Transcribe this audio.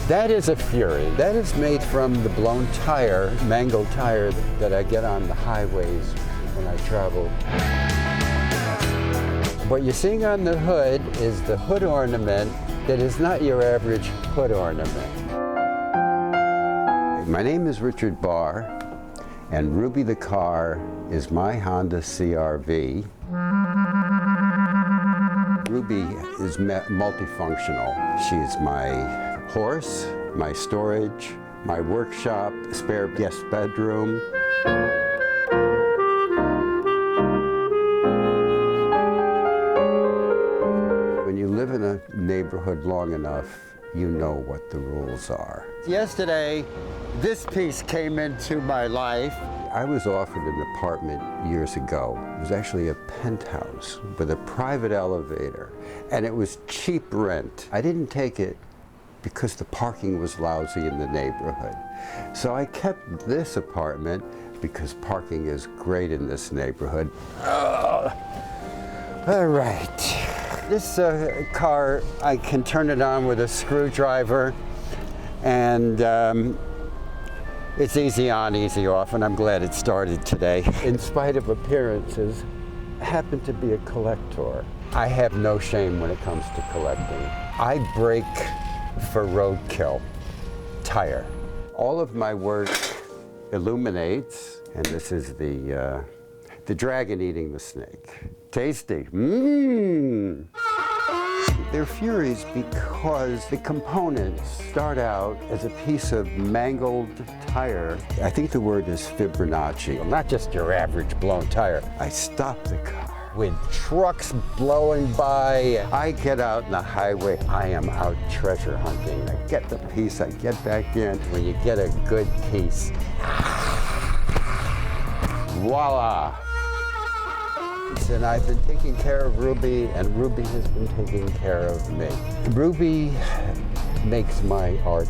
That is a Fury. That is made from the blown tire, mangled tire that I get on the highways when I travel. What you're seeing on the hood is the hood ornament that is not your average hood ornament. My name is Richard Barr, and Ruby the car is my Honda CRV. Ruby is multifunctional. She's my horse, my storage, my workshop, spare guest bedroom. When you live in a neighborhood long enough, you know what the rules are. Yesterday, this piece came into my life. I was offered an apartment years ago. It was actually a penthouse with a private elevator, and it was cheap rent. I didn't take it because the parking was lousy in the neighborhood. So I kept this apartment because parking is great in this neighborhood. All right. This car, I can turn it on with a screwdriver, and it's easy on, easy off, and I'm glad it started today. In spite of appearances, I happen to be a collector. I have no shame when it comes to collecting. I break for roadkill, tire. All of my work illuminates, and this is the dragon eating the snake. Tasty. Mmm. They're Furies because the components start out as a piece of mangled tire. I think the word is Fibonacci. Not just your average blown tire. I stop the car with trucks blowing by. I get out on the highway. I am out treasure hunting. I get the piece, I get back in. When you get a good piece, voila. And I've been taking care of Ruby, and Ruby has been taking care of me. Ruby makes my art